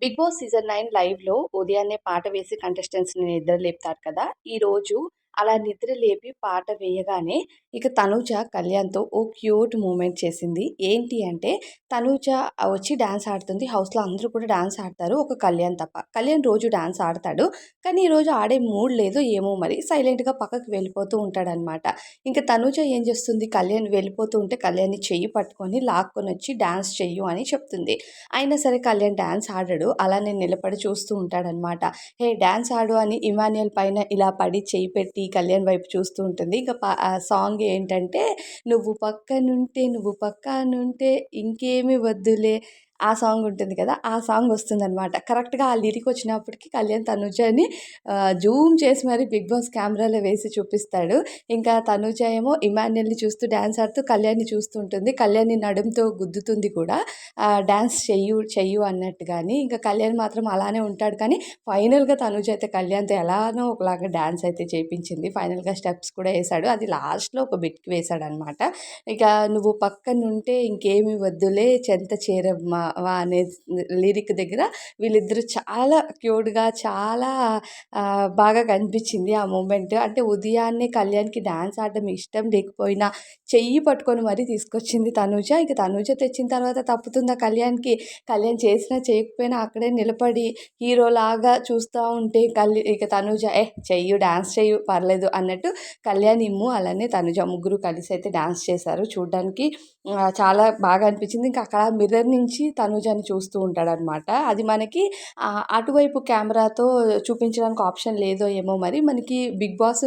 Big boss season 9 లైవ్‌లో ఉదయాన్నే పాట వేసి కంటెస్టెంట్స్‌ని నిద్ర లేపుతారు కదా! ఈరోజు అలా నిద్ర లేపి పాట వేయగానే ఇక తనూజ కళ్యాణ్‌తో ఓ క్యూట్ మూమెంట్ చేసింది. ఏంటి అంటే తనూజ వచ్చి డాన్స్ ఆడుతుంది. హౌస్‌లో అందరూ కూడా డాన్స్ ఆడతారు. ఒక కళ్యాణ్ తప్ప. కళ్యాణ్ రోజు డాన్స్ ఆడతాడు. కానీ ఈరోజు ఆడే మూడ్ లేదు ఏమో మరి సైలెంట్‌గా పక్కకి వెళ్ళిపోతూ ఉంటాడనమాట. ఇంక తనూజ ఏం చేస్తుంది కళ్యాణ్ వెళ్ళిపోతూ ఉంటే కళ్యాణ్‌ని చెయ్యి పట్టుకొని లాక్కొనొచ్చి డాన్స్ చెయ్యు అని చెప్తుంది. అయినా సరే కళ్యాణ్ డాన్స్ ఆడడు. అలానే నిలబడి చూస్తూ ఉంటాడనమాట. హే! డాన్స్ ఆడు అని ఇమాన్యుయల్ పైన ఇలా పడి చెయ్యి పెట్టి కళ్యాణ్ వైపు చూస్తూ ఉంటుంది. ఇంక సాంగ్ ఏంటంటే నువ్వు పక్కనుంటే ఇంకేమి వద్దులే ఆ సాంగ్ ఉంటుంది కదా! ఆ సాంగ్ వస్తుందనమాట. కరెక్ట్‌గా ఆ లిరిక్ వచ్చినప్పటికి కళ్యాణ్ తనుజని జూమ్ చేసి మరి 'బిగ్ బాస్' కెమెరాలో వేసి చూపిస్తాడు. ఇంకా తనుజ ఏమో ఇమాన్యుయల్‌ని చూస్తూ డాన్స్ ఆడుతూ కళ్యాణ్‌ని చూస్తూ ఉంటుంది. కళ్యాణ్‌ని నడుముతో గుద్దుతుంది కూడా. డాన్స్ చెయ్యు, చెయ్యు అన్నట్టుగాని. ఇంక కళ్యాణ్ మాత్రం అలానే ఉంటాడు కానీ, ఫైనల్‌గా తనుజ అయితే కళ్యాణ్‌తో ఎలానో ఒకలాగా డాన్స్ అయితే చేపించింది. ఫైనల్‌గా స్టెప్స్ కూడా ఏశాడు. అది లాస్ట్‌లో ఒక బిట్‌కి వేశాడనమాట. ఇక నువ్వు పక్కనుంటే ఇంకేమి వద్దులే చెంత చేరమ్మా అనే లిరిక్ దగ్గర వీళ్ళిద్దరూ చాలా క్యూట్‌గా చాలా బాగా కనిపించింది ఆ మూమెంట్. అంటే ఉదయాన్నే కళ్యాణ్‌కి డాన్స్ ఆడడం ఇష్టం లేకపోయినా చెయ్యి పట్టుకొని మరీ తీసుకొచ్చింది తనూజ. ఇక తనూజ తెచ్చిన తర్వాత తప్పుతుందా కళ్యాణ్‌కి? కళ్యాణ్ చేసినా చేయకపోయినా అక్కడే నిలబడి హీరోలాగా చూస్తా ఉంటే ఇక తనూజ చెయ్యు డాన్స్ చెయ్యు పర్లేదు అన్నట్టు కళ్యాణ్ ఇమ్ము అలానే తనూజ ముగ్గురు కలిసైతే డాన్స్ చేశారు. చూడ్డానికి చాలా బాగా అనిపించింది. ఇంకా అక్కడ మిర్రర్ నుంచి తనూజని చూస్తూ ఉంటాడనమాట. అది మనకి అటువైపు కెమెరాతో చూపించడానికి ఆప్షన్ లేదో ఏమో మరి. మనకి 'బిగ్ బాస్'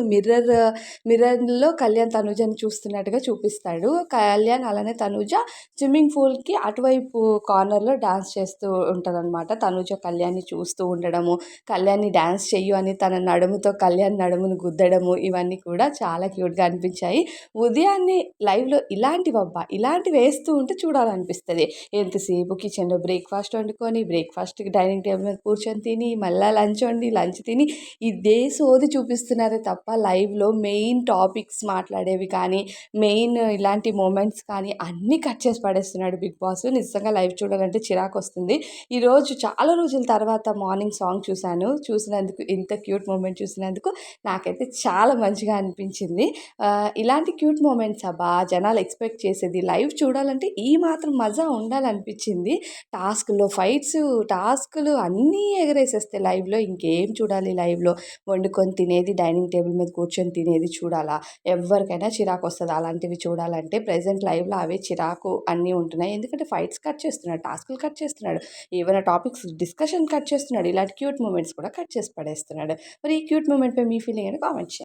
మిర్రర్‌లో కళ్యాణ్ తనూజని చూస్తున్నట్టుగా చూపిస్తాడు. కళ్యాణ్ అలానే తనూజ స్విమ్మింగ్ పూల్‌కి అటువైపు కార్నర్‌లో డాన్స్ చేస్తూ ఉంటదనమాట. తనూజ కళ్యాణ్‌ని చూస్తూ ఉండడము, కళ్యాణ్‌ని డాన్స్ చెయ్యు అని తన నడుముతో కళ్యాణ్ నడుమును గుద్దడము, ఇవన్నీ కూడా చాలా క్యూట్‌గా అనిపించాయి. ఉదయాన్నే లైవ్‌లో ఇలాంటివబ్బా! ఇలాంటివి వేస్తూ ఉంటే చూడాలనిపిస్తది. ఎంతసేపు కిచెన్‌లో బ్రేక్‌ఫాస్ట్ వండుకొని, బ్రేక్‌ఫాస్ట్‌కి డైనింగ్ టేబుల్ మీద కూర్చొని తిని, మళ్ళా లంచ్ వండి, లంచ్ తిని ఇదే సోది చూపిస్తున్నారే తప్ప లైవ్‌లో మెయిన్ టాపిక్స్ మాట్లాడేవి కానీ, మెయిన్ ఇలాంటి మొమెంట్స్ కానీ అన్నీ కట్ చేసి పడేస్తున్నాడు 'బిగ్ బాస్'. నిజంగా లైవ్ చూడాలంటే చిరాకొస్తుంది. ఈరోజు చాలా రోజుల తర్వాత మార్నింగ్ సాంగ్ చూశాను. చూసినందుకు ఇంత క్యూట్ మూమెంట్ చూసినందుకు నాకైతే చాలా మంచిగా అనిపించింది. ఇలాంటి క్యూట్ మూమెంట్స్ అబ్బా! జనాలు ఎక్స్‌పెక్ట్ చేసేది. లైవ్ చూడాలంటే ఈ మాత్రం మజా ఉండాలనిపించింది. టాస్కులు అన్నీ ఎగరేసేస్తే లైవ్‌లో ఇంకేం చూడాలి లైవ్‌లో? వండుకొని తినేది, డైనింగ్ టేబుల్ మీద కూర్చొని తినేది చూడాలా? ఎవ్వరికైనా చిరాకొస్తది అలాంటివి చూడాలంటే. ప్రెజెంట్ లైవ్‌లో అవే చిరాకు అన్నీ ఉంటున్నాయి. ఎందుకంటే ఫైట్స్ కట్ చేస్తున్నాడు, టాస్కులు కట్ చేస్తున్నాడు, ఏవైనా టాపిక్స్ డిస్కషన్ కట్ చేస్తున్నాడు. ఇలాంటి క్యూట్ మూమెంట్స్ కూడా కట్ చేసి పడేస్తున్నాడు. మరి ఈ క్యూట్ మూమెంట్‌పై మీ ఫీలింగ్ ఏంటి కామెంట్ చేయండి.